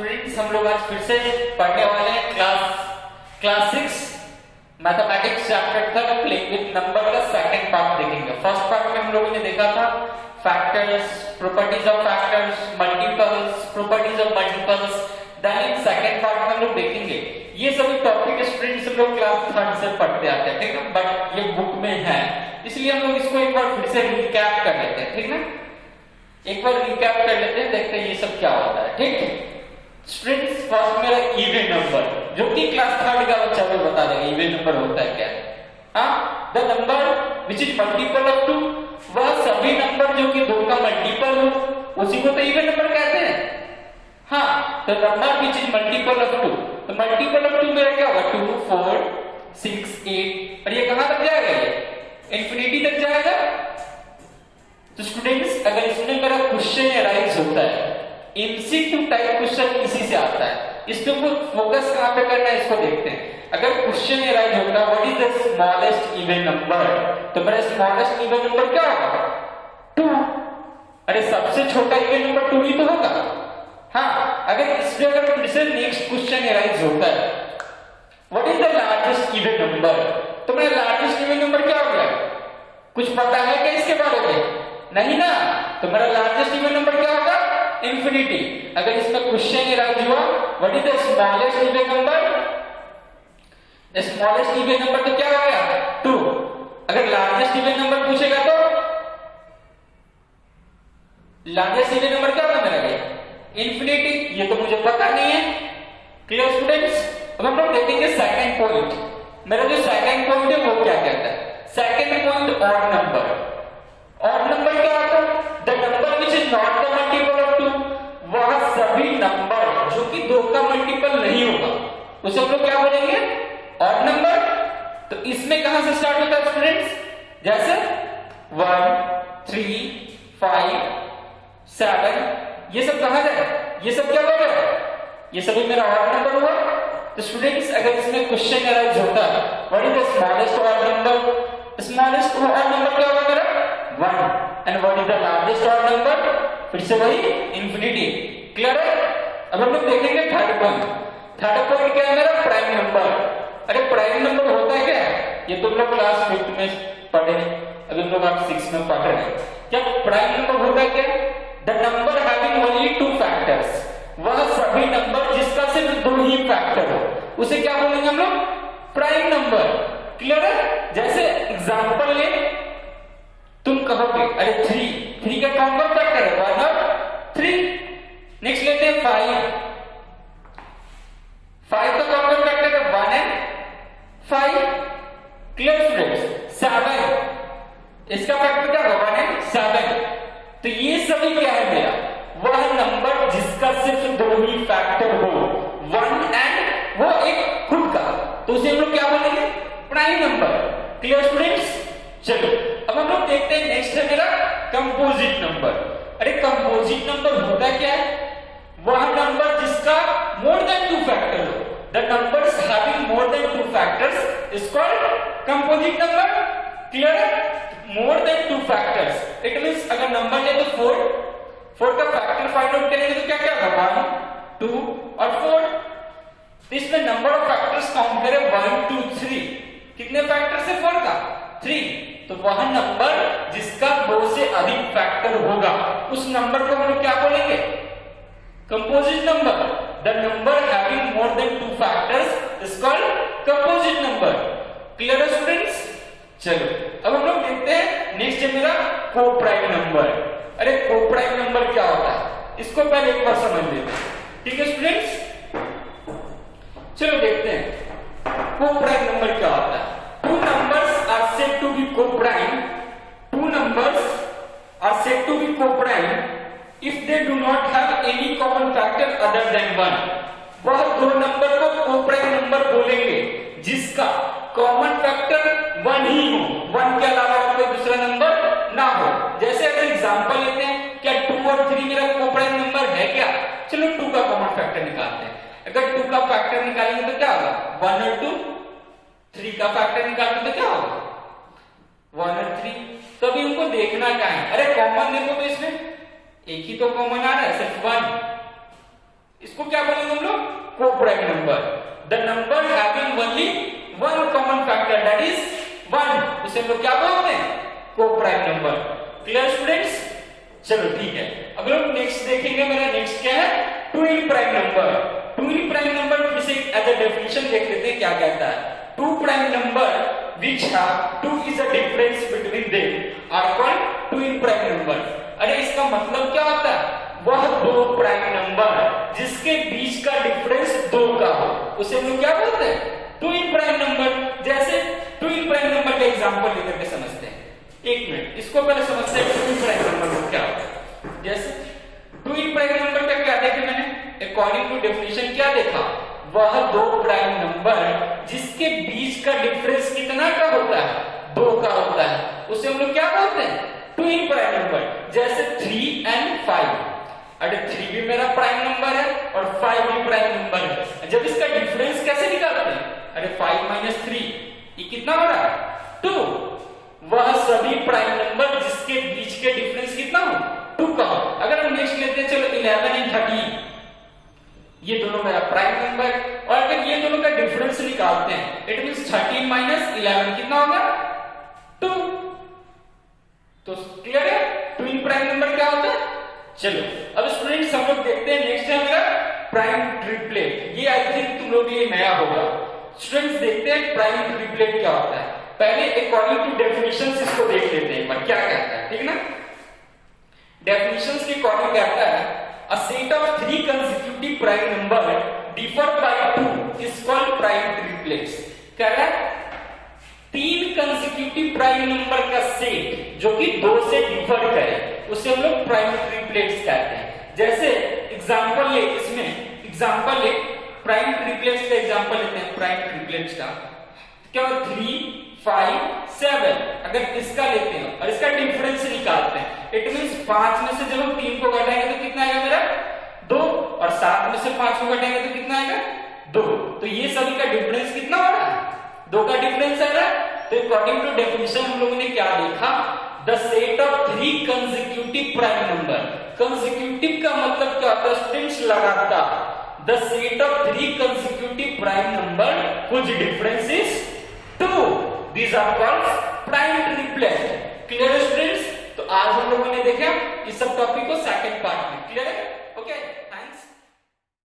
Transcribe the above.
Students हम लोग आज फिर से पढ़ने वाले हैं class 6 mathematics chapter third playing with number का सेकंड पार्ट देखेंगे। फर्स्ट पार्ट में हम लोगों ने देखा था factors, properties of factors, multiples, properties of multiples. Then second part में हम लोग देखेंगे ये सभी टॉपिक स्टूडेंट्स हम लोग क्लास थर्ड से पढ़ते आते हैं, ठीक है, बट ये बुक में है इसलिए हम लोग इसको एक बार फिर से रिकैप कर लेते हैं, ठीक है, एक बार रिकैप कर लेते हैं, देखते हैं ये सब क्या होता है। ठीक स्टूडेंट्स, फर्स्ट मेरा इवन नंबर, जो कि क्लास थर्ड का बच्चा भी बता देगा इवन नंबर होता है क्या। हाँ, the number which is multiple of 2, वह सभी नंबर जो कि 2 का मल्टीपल हो उसी को तो इवन नंबर कहते हैं। हाँ, तो number which is multiple of 2, तो मल्टीपल ऑफ 2 मेरा क्या होगा 2 4 6 8, और ये कहां तक जाएगा, ये इंफिनिटी तक जाएगा। तो स्टूडेंट्स, अगर इसमें मेरा क्वेश्चन अराइज होता है, एमसीक्यू टाइप क्वेश्चन इसी से आता है, इसके ऊपर फोकस कहां पे करना है इसको देखते हैं। अगर क्वेश्चन अराइज होता है what is the smallest even number, तो मेरा स्मॉलेस्ट इवन नंबर क्या होगा 2। अरे सबसे छोटा इवन नंबर 2 ही तो होगा। हाँ, अगर इसमें अगर फिर से नेक्स्ट क्वेश्चन अराइज होता है what is the largest even number, तो मेरा लार्जेस्ट इवन नंबर क्या हो गया, कुछ पता है क्या इसके बारे में, नहीं ना, तो मेरा लार्जेस्ट इवन नंबर क्या होगा इंफिनिटी। अगर इसमें क्वेश्चन अराइज हुआ what is the smallest even number, smallest even number तो क्या हो गया 2। अगर लार्जेस्ट इवन नंबर पूछेगा तो लार्जेस्ट इवन नंबर क्या होगा मेरा इंफिनिटी, ये तो मुझे पता नहीं है। क्लियर स्टूडेंट्स, अब हम लोग देखेंगे सेकंड पॉइंट। मेरा जो सेकंड पॉइंट है वो क्या कहता है, second point odd number. Odd number क्या होता है, the number which is not the multiple of 2, वह सभी नंबर जो कि 2 का मल्टीपल नहीं होगा उसे हम लोग क्या बोलेंगे ऑड नंबर। तो इसमें कहां से स्टार्ट होता है स्टूडेंट्स, जैसे 1 3 5 7, ये सब कहां जाए, ये सब क्या होगा, ये सभी मेरा ऑड नंबर हुआ। तो स्टूडेंट्स, अगर इसमें क्वेश्चन अराइज होता है what is the smallest odd number, smallest odd number क्या होगा मेरा 1, and what is the largest odd number, फिर से वही इंफिनिटी। क्लियर है। अब हम लोग देखेंगे थर्ड पॉइंट। थर्ड पॉइंट क्या है मेरा प्राइम नंबर। अरे प्राइम नंबर होता है क्या, ये तुम लोग क्लास 5 में पढ़े, अभी हम लोग आप 6 में पढ़ रहे हैं। क्या प्राइम नंबर होता है क्या, the number having only 2 factors, वह सभी नंबर जिसका सिर्फ 2 ही फैक्टर हो उसे क्या बोलेंगे हम लोग प्राइम नंबर। क्लियर है। जैसे एग्जांपल ले, तुम कहोगे अरे 3 का कॉमन फैक्टर है 1 और 3। नेक्स्ट लेते हैं 5 का कॉमन फैक्टर है 1 एंड 5। Clear students. 7 इसका फैक्टर क्या होगा 1 एंड 7। तो ये सभी क्या है मेरा, वह नंबर जिसका सिर्फ 2 ही फैक्टर हो 1 एंड वो एक खुद का, तो उसे हम लोग क्या बोलेंगे प्राइम नंबर। Clear students. चलो अब हम लोग देखते हैं नेक्स्ट है मेरा कंपोजिट नंबर। अरे कंपोजिट नंबर होता क्या है, वह नंबर जिसका मोर देन 2 फैक्टर हो, the numbers having more than 2 factors is called composite number. Clear है। More than 2 factors it means अगर नंबर ले तो 4 का फैक्टर फाइंड आउट करेंगे तो क्या क्या होगा 1 2 और 4। तो इसमें नंबर ऑफ फैक्टर्स काउंट करें 1 2 3, कितने फैक्टर से 4 का 3, तो वह नंबर जिसका 2 से अधिक फैक्टर होगा उस नंबर को हम लोग क्या बोलेंगे composite number. The number having more than 2 factors is called composite number. Clear है स्टूडेंट्स। चलो अब हम लोग देखते हैं नेक्स्ट है मेरा कोप्राइम नंबर। अरे कोप्राइम नंबर क्या होता है, इसको पहले एक बार समझ लेते हैं, ठीक है स्टूडेंट्स। चलो देखते हैं कोप्राइम नंबर क्या होता है। Two numbers are said to be co-prime. Two numbers are said to be co-prime if they do not have any common factor other than 1. वह 2 नंबर को co-prime नंबर बोलेंगे जिसका कॉमन फैक्टर 1 ही हो, 1 के अलावा कोई दूसरा नंबर ना हो। जैसे अगर एग्जांपल लेते हैं, क्या 2 और 3 मेरा को-प्राइम नंबर है क्या, चलो 2 का कॉमन फैक्टर निकालते हैं। अगर 2 का फैक्टर निकालेंगे तो क्या होगा 1 और 2, 3 का फैक्टर निकालेंगे तो क्या होगा 1 और 3। तो अभी उनको देखना क्या है, अरे कॉमन देखो तो इसमें एक ही तो कॉमन आ रहा है सिर्फ 1, इसको क्या बोलेंगे हम लोग? को prime number. The number having only one common factor that is 1, उसे हम लोग क्या बोलते हैं? को प्राइम नंबर। Clear students? चलो ठीक है, अब लोग नेक्स्ट देखेंगे। मेरा नेक्स्ट क्या है? Twin prime number. Twin prime number फिर से एज अ डेफिनेशन देख लेते हैं क्या कहता है। Two prime number which have 2 is a difference between them are called twin prime number। अरे इसका मतलब क्या होता है? वह दो प्राइम नंबर जिसके बीच का डिफरेंस 2 का हो उसे हम लोग क्या बोलते हैं? Twin prime number. जैसे ट्विन प्राइम नंबर का एग्जांपल लेकर के समझते हैं। एक मिनट, इसको पहले समझते हैं ट्विन प्राइम नंबर क्या होता है। जैसे ट्विन प्राइम नंबर का क्या देखा मैंने? अकॉर्डिंग टू डेफिनेशन क्या देखा? वह दो प्राइम नंबर जिसके बीच का डिफरेंस कितना का होता है? 2 का होता है, उसे हम लोग क्या बोलते हैं? Twin prime number. जैसे 3 and 5। अरे 3 भी मेरा प्राइम नंबर है और 5 भी प्राइम नंबर है। जब इसका डिफरेंस कैसे निकालते हैं? अरे 5 - 3 ये कितना हो रहा है? 2। वह सभी प्राइम नंबर जिसके बीच के डिफरेंस कितना हो? 2 का हो। अगर हम नेक्स्ट लेते हैं, चलो 11 and 13, ये दोनों मेरा प्राइम नंबर, और अगर ये दोनों का डिफरेंस निकालते हैं इट मींस 13 - 11 कितना होगा? 2। तो क्लियर है ट्विन प्राइम नंबर क्या होता है? चलो अब स्टूडेंट्स हम लोग देखते हैं नेक्स्ट है मेरा प्राइम ट्रिपलेट। ये आई थिंक तुम लोग के लिए नया होगा। स्टूडेंट्स देखते हैं प्राइम ट्रिपलेट क्या होता है। पहले अकॉर्डिंग टू डेफिनेशंस इसको देख लेते हैं एक बार क्या कहता है, ठीक ना। डेफिनेशंस के अकॉर्डिंग कहता है a set of 3 consecutive prime number differed by 2 is called prime triplets। कह रहा है 3 consecutive prime number का सेट जो कि 2 से डिफर करे उसे हम लोग प्राइम ट्रिपलेट्स कहते हैं। जैसे एग्जांपल ले, इसमें एग्जांपल ले प्राइम ट्रिपलेट्स का एग्जांपल लेते हैं। प्राइम ट्रिपलेट्स का क्या? 3, 5, 7। अगर इसका लेते हैं और इसका डिफरेंस निकालते हैं इट मींस 5 में से जब हम 3 को घटाएंगे तो कितना आएगा मेरा? 2, और 7 में से 5 को घटाएंगे तो कितना आएगा? 2। तो ये सभी का डिफरेंस कितना हो रहा है? 2 का डिफरेंस आ रहा है। तो अकॉर्डिंग टू डेफिनेशन हम लोगों ने क्या देखा? The set of 3 consecutive prime number. Consecutive का मतलब क्या होता है स्टूडेंट्स? लगातार। The set of 3 consecutive prime number which difference is 2, these are called prime triplet। Clear students? तो आज हम लोगों ने देखा इस सब टॉपिक को